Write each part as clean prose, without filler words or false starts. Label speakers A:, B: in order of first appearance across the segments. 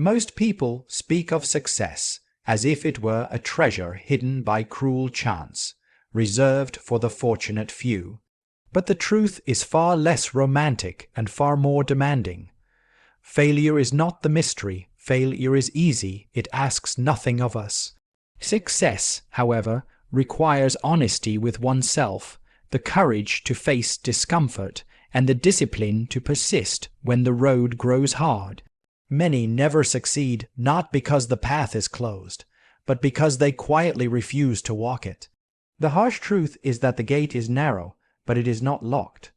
A: Most people speak of success as if it were a treasure hidden by cruel chance, reserved for the fortunate few. But the truth is far less romantic and far more demanding. Failure is not the mystery. Failure is easy. It asks nothing of us. Success, however, requires honesty with oneself, the courage to face discomfort, and the discipline to persist when the road grows hard. Many never succeed not because the path is closed, but because they quietly refuse to walk it. The harsh truth is that the gate is narrow, but it is not locked.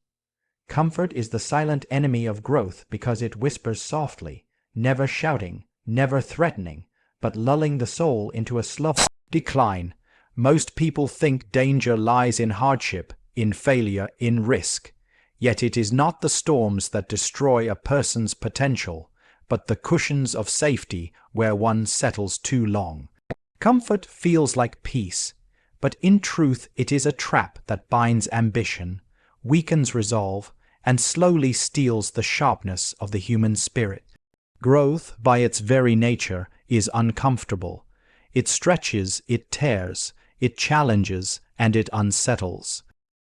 A: Comfort is the silent enemy of growth because it whispers softly, never shouting, never threatening, but lulling the soul into a slow decline. Most people think danger lies in hardship, in failure, in risk. Yet it is not the storms that destroy a person's potential, but the cushions of safety where one settles too long. Comfort feels like peace, but in truth it is a trap that binds ambition, weakens resolve, and slowly steals the sharpness of the human spirit. Growth, by its very nature, is uncomfortable. It stretches, it tears, it challenges, and it unsettles.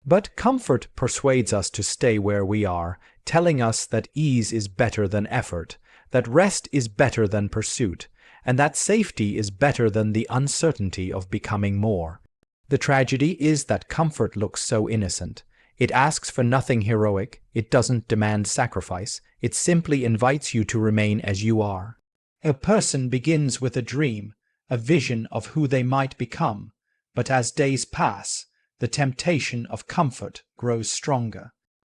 A: But comfort persuades us to stay where we are, telling us that ease is better than effort, that rest is better than pursuit, and that safety is better than the uncertainty of becoming more. The tragedy is that comfort looks so innocent. It asks for nothing heroic, it doesn't demand sacrifice, it simply invites you to remain as you are. A person begins with a dream, a vision of who they might become, but as days pass, the temptation of comfort grows stronger.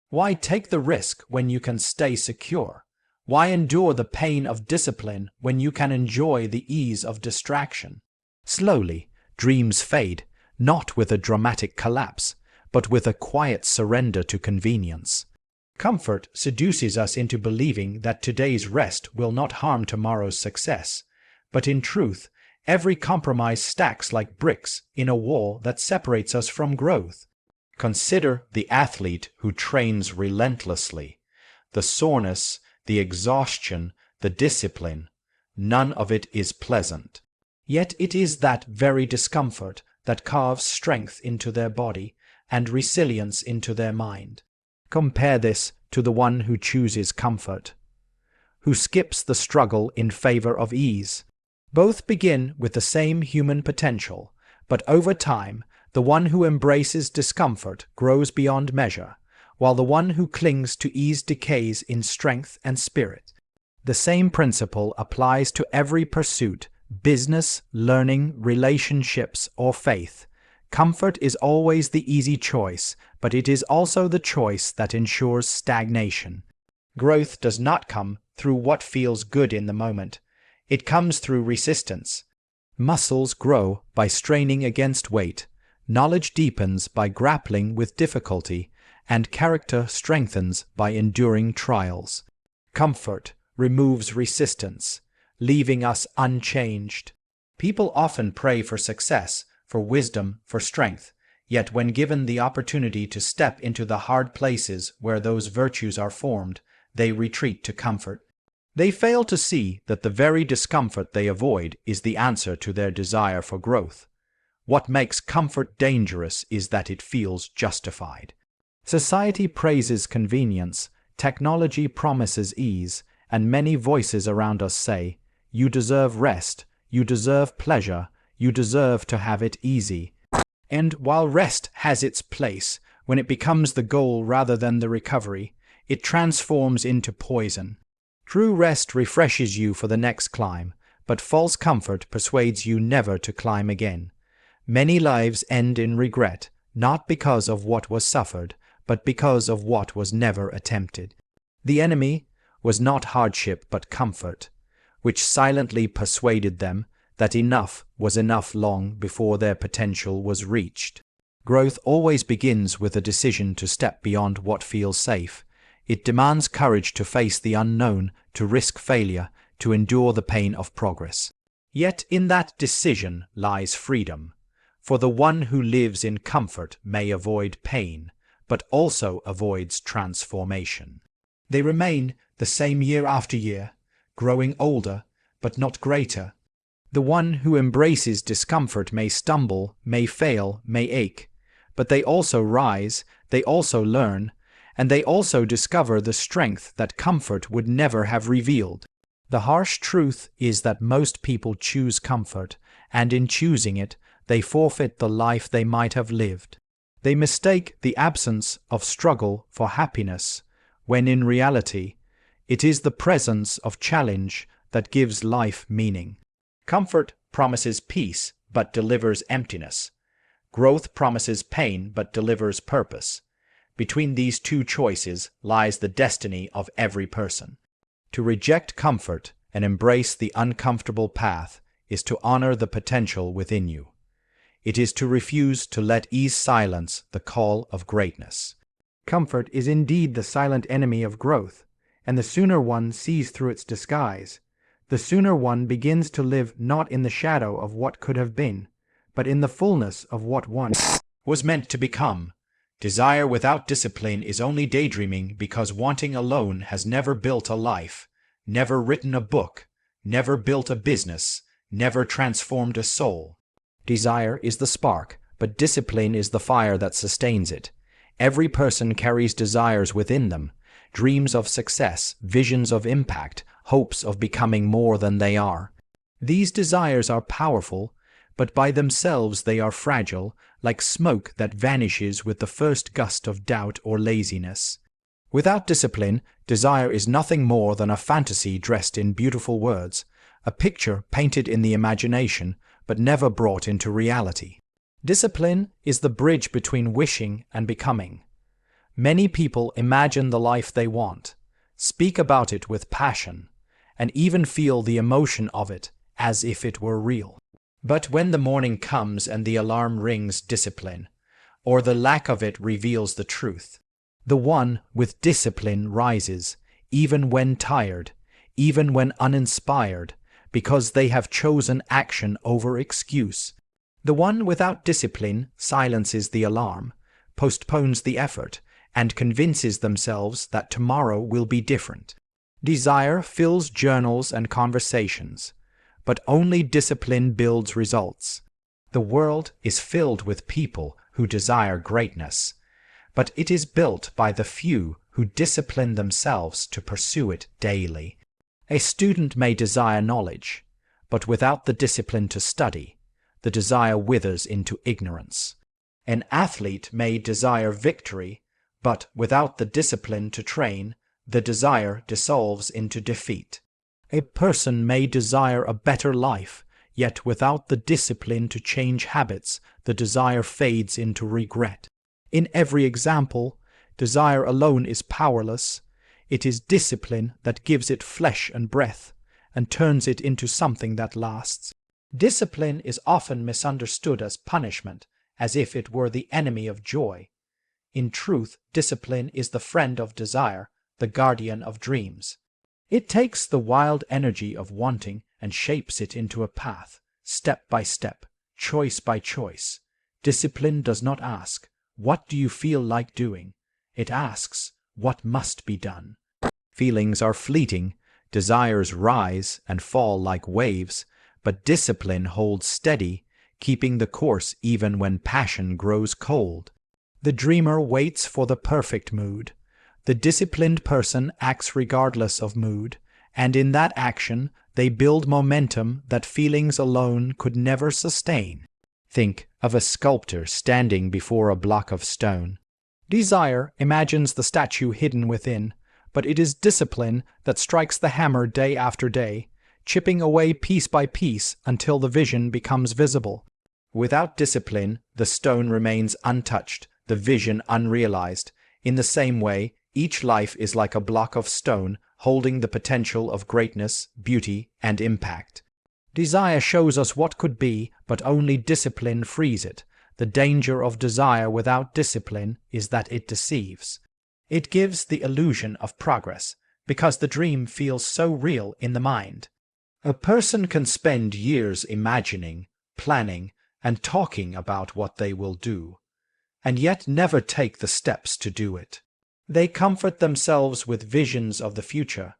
A: Why take the risk when you can stay secure? Why endure the pain of discipline when you can enjoy the ease of distraction? Slowly, dreams fade, not with a dramatic collapse, but with a quiet surrender to convenience. Comfort seduces us into believing that today's rest will not harm tomorrow's success, but in truth, every compromise stacks like bricks in a wall that separates us from growth. Consider the athlete who trains relentlessly. The soreness, the exhaustion, the discipline, none of it is pleasant. Yet it is that very discomfort that carves strength into their body and resilience into their mind. Compare this to the one who chooses comfort, who skips the struggle in favor of ease. Both begin with the same human potential, but over time, the one who embraces discomfort grows beyond measure, while the one who clings to ease decays in strength and spirit. The same principle applies to every pursuit, business, learning, relationships, or faith. Comfort is always the easy choice, but it is also the choice that ensures stagnation. Growth does not come through what feels good in the moment. It comes through resistance. Muscles grow by straining against weight. Knowledge deepens by grappling with difficulty, and character strengthens by enduring trials. Comfort removes resistance, leaving us unchanged. People often pray for success, for wisdom, for strength, yet when given the opportunity to step into the hard places where those virtues are formed, they retreat to comfort. They fail to see that the very discomfort they avoid is the answer to their desire for growth. What makes comfort dangerous is that it feels justified. Society praises convenience, technology promises ease, and many voices around us say, "You deserve rest, you deserve pleasure, you deserve to have it easy." And while rest has its place, when it becomes the goal rather than the recovery, it transforms into poison. True rest refreshes you for the next climb, but false comfort persuades you never to climb again. Many lives end in regret, not because of what was suffered, but because of what was never attempted. The enemy was not hardship but comfort, which silently persuaded them that enough was enough long before their potential was reached. Growth always begins with a decision to step beyond what feels safe. It demands courage to face the unknown, to risk failure, to endure the pain of progress. Yet in that decision lies freedom. For the one who lives in comfort may avoid pain, but also avoids transformation. They remain the same year after year, growing older, but not greater. The one who embraces discomfort may stumble, may fail, may ache, but they also rise, they also learn, and they also discover the strength that comfort would never have revealed. The harsh truth is that most people choose comfort, and in choosing it, they forfeit the life they might have lived. They mistake the absence of struggle for happiness, when in reality, it is the presence of challenge that gives life meaning. Comfort promises peace, but delivers emptiness. Growth promises pain, but delivers purpose. Between these two choices lies the destiny of every person. To reject comfort and embrace the uncomfortable path is to honor the potential within you. It is to refuse to let ease silence the call of greatness. Comfort is indeed the silent enemy of growth, and the sooner one sees through its disguise, the sooner one begins to live not in the shadow of what could have been, but in the fullness of what one was meant to become. Desire without discipline is only daydreaming because wanting alone has never built a life, never written a book, never built a business, never transformed a soul. Desire is the spark, but discipline is the fire that sustains it. Every person carries desires within them, dreams of success, visions of impact, hopes of becoming more than they are. These desires are powerful, but by themselves they are fragile, like smoke that vanishes with the first gust of doubt or laziness. Without discipline, desire is nothing more than a fantasy dressed in beautiful words, a picture painted in the imagination, but never brought into reality. Discipline is the bridge between wishing and becoming. Many people imagine the life they want, speak about it with passion, and even feel the emotion of it as if it were real. But when the morning comes and the alarm rings discipline, or the lack of it reveals the truth, the one with discipline rises, even when tired, even when uninspired, because they have chosen action over excuse. The one without discipline silences the alarm, postpones the effort, and convinces themselves that tomorrow will be different. Desire fills journals and conversations, but only discipline builds results. The world is filled with people who desire greatness, but it is built by the few who discipline themselves to pursue it daily. A student may desire knowledge, but without the discipline to study, the desire withers into ignorance. An athlete may desire victory, but without the discipline to train, the desire dissolves into defeat. A person may desire a better life, yet without the discipline to change habits, the desire fades into regret. In every example, desire alone is powerless. It is discipline that gives it flesh and breath, and turns it into something that lasts. Discipline is often misunderstood as punishment, as if it were the enemy of joy. In truth, discipline is the friend of desire, the guardian of dreams. It takes the wild energy of wanting and shapes it into a path, step by step, choice by choice. Discipline does not ask, "What do you feel like doing?" It asks, "What must be done?" Feelings are fleeting, desires rise and fall like waves, but discipline holds steady, keeping the course even when passion grows cold. The dreamer waits for the perfect mood. The disciplined person acts regardless of mood, and in that action they build momentum that feelings alone could never sustain. Think of a sculptor standing before a block of stone. Desire imagines the statue hidden within, but it is discipline that strikes the hammer day after day, chipping away piece by piece until the vision becomes visible. Without discipline, the stone remains untouched, the vision unrealized. In the same way, each life is like a block of stone holding the potential of greatness, beauty, and impact. Desire shows us what could be, but only discipline frees it. The danger of desire without discipline is that it deceives. It gives the illusion of progress, because the dream feels so real in the mind. A person can spend years imagining, planning, and talking about what they will do, and yet never take the steps to do it. They comfort themselves with visions of the future,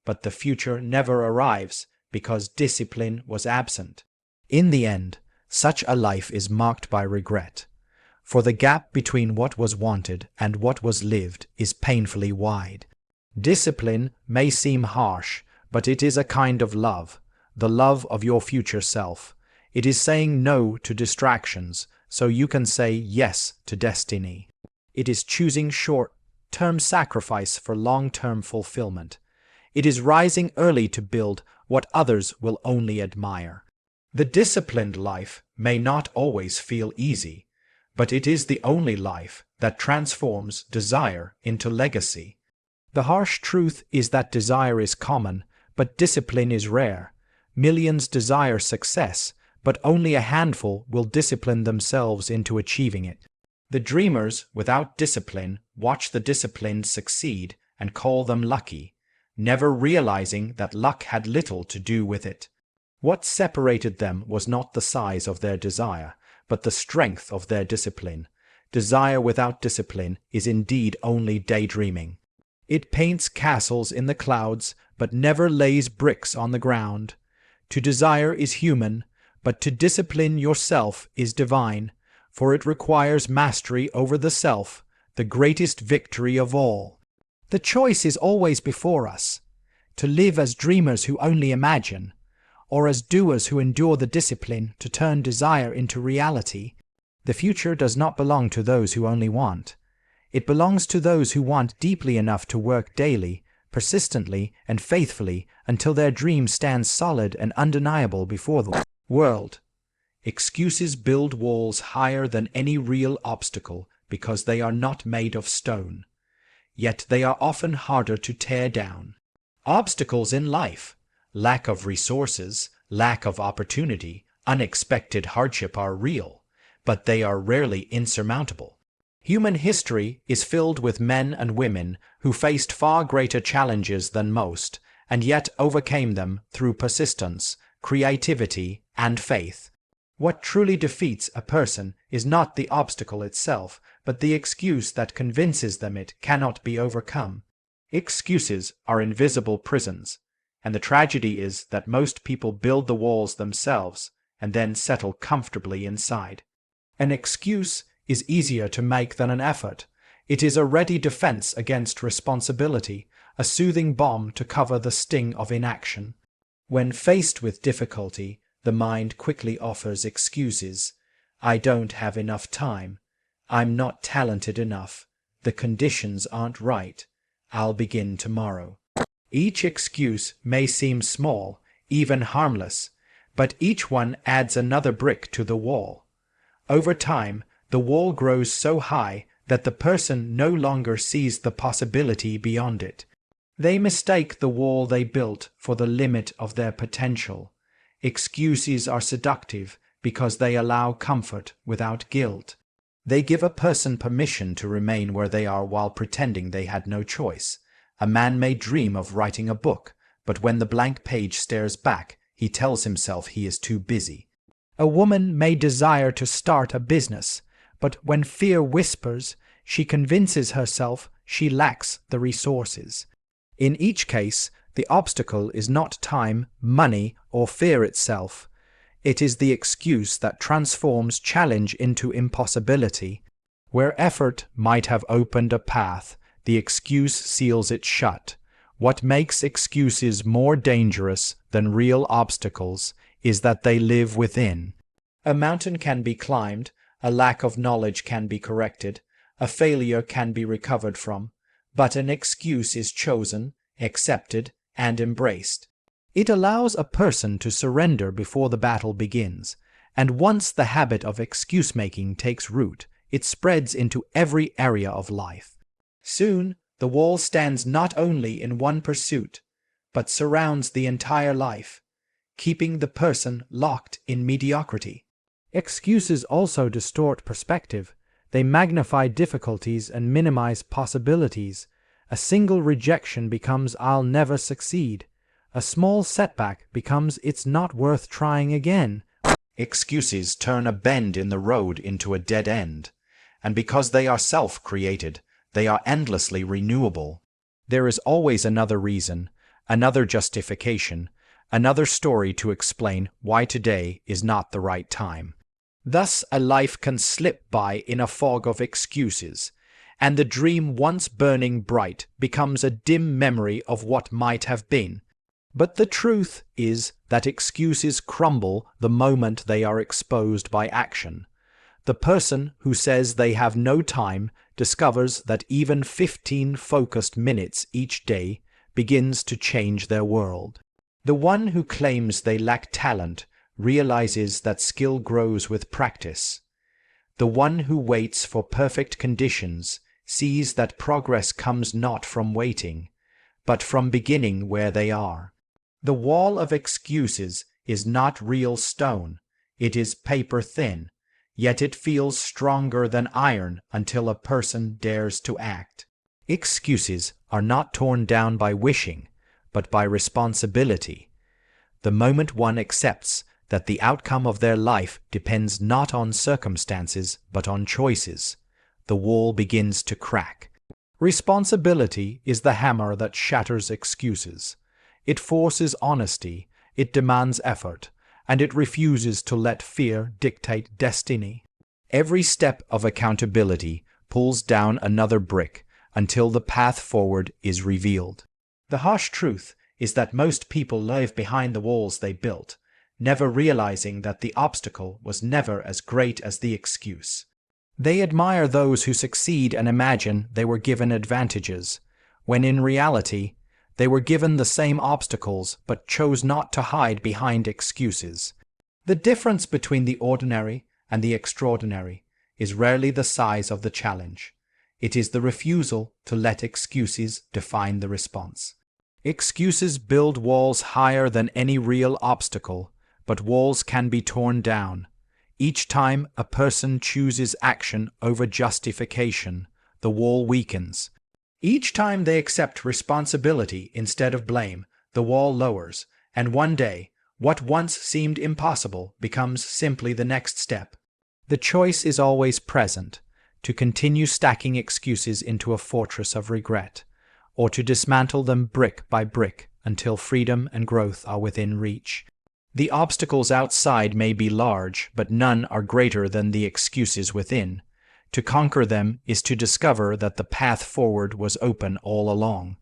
A: but the future never arrives because discipline was absent. In the end, such a life is marked by regret, for the gap between what was wanted and what was lived is painfully wide. Discipline may seem harsh, but it is a kind of love, the love of your future self. It is saying no to distractions so you can say yes to destiny. It is choosing short-term sacrifice for long-term fulfillment. It is rising early to build what others will only admire. The disciplined life may not always feel easy, but it is the only life that transforms desire into legacy. The harsh truth is that desire is common, but discipline is rare. Millions desire success, but only a handful will discipline themselves into achieving it. The dreamers without discipline watch the disciplined succeed and call them lucky, never realizing that luck had little to do with it. What separated them was not the size of their desire, but the strength of their discipline. Desire without discipline is indeed only daydreaming. It paints castles in the clouds, but never lays bricks on the ground. To desire is human, but to discipline yourself is divine, for it requires mastery over the self, the greatest victory of all. The choice is always before us, to live as dreamers who only imagine, or as doers who endure the discipline to turn desire into reality. The future does not belong to those who only want. It belongs to those who want deeply enough to work daily, persistently, and faithfully until their dream stands solid and undeniable before the world. Excuses build walls higher than any real obstacle because they are not made of stone. Yet they are often harder to tear down. Obstacles in life, lack of resources, lack of opportunity, unexpected hardship are real, but they are rarely insurmountable. Human history is filled with men and women who faced far greater challenges than most, and yet overcame them through persistence, creativity, and faith. What truly defeats a person is not the obstacle itself, but the excuse that convinces them it cannot be overcome. Excuses are invisible prisons, and the tragedy is that most people build the walls themselves and then settle comfortably inside. An excuse is easier to make than an effort. It is a ready defense against responsibility, a soothing balm to cover the sting of inaction. When faced with difficulty, the mind quickly offers excuses. I don't have enough time. I'm not talented enough. The conditions aren't right. I'll begin tomorrow. Each excuse may seem small, even harmless, but each one adds another brick to the wall. Over time, the wall grows so high that the person no longer sees the possibility beyond it. They mistake the wall they built for the limit of their potential. Excuses are seductive because they allow comfort without guilt. They give a person permission to remain where they are while pretending they had no choice. A man may dream of writing a book, but when the blank page stares back, he tells himself he is too busy. A woman may desire to start a business, but when fear whispers, she convinces herself she lacks the resources. In each case, the obstacle is not time, money, or fear itself. It is the excuse that transforms challenge into impossibility. Where effort might have opened a path, the excuse seals it shut. What makes excuses more dangerous than real obstacles is that they live within. A mountain can be climbed, a lack of knowledge can be corrected, a failure can be recovered from, but an excuse is chosen, accepted, and embraced. It allows a person to surrender before the battle begins, and once the habit of excuse-making takes root, it spreads into every area of life. Soon, the wall stands not only in one pursuit, but surrounds the entire life, keeping the person locked in mediocrity. Excuses also distort perspective. They magnify difficulties and minimize possibilities. A single rejection becomes "I'll never succeed." A small setback becomes "it's not worth trying again." Excuses turn a bend in the road into a dead end, and because they are self-created, they are endlessly renewable. There is always another reason, another justification, another story to explain why today is not the right time. Thus, a life can slip by in a fog of excuses, and the dream once burning bright becomes a dim memory of what might have been. But the truth is that excuses crumble the moment they are exposed by action. The person who says they have no time discovers that even 15 focused minutes each day begins to change their world. The one who claims they lack talent realizes that skill grows with practice. The one who waits for perfect conditions sees that progress comes not from waiting, but from beginning where they are. The wall of excuses is not real stone, it is paper thin, yet it feels stronger than iron until a person dares to act. Excuses are not torn down by wishing, but by responsibility. The moment one accepts that the outcome of their life depends not on circumstances but on choices, the wall begins to crack. Responsibility is the hammer that shatters excuses. It forces honesty, it demands effort, and it refuses to let fear dictate destiny. Every step of accountability pulls down another brick until the path forward is revealed. The harsh truth is that most people live behind the walls they built, never realizing that the obstacle was never as great as the excuse. They admire those who succeed and imagine they were given advantages, when in reality, they were given the same obstacles but chose not to hide behind excuses. The difference between the ordinary and the extraordinary is rarely the size of the challenge. It is the refusal to let excuses define the response. Excuses build walls higher than any real obstacle, but walls can be torn down. Each time a person chooses action over justification, the wall weakens. Each time they accept responsibility instead of blame, the wall lowers, and one day, what once seemed impossible becomes simply the next step. The choice is always present, to continue stacking excuses into a fortress of regret, or to dismantle them brick by brick until freedom and growth are within reach. The obstacles outside may be large, but none are greater than the excuses within. To conquer them is to discover that the path forward was open all along.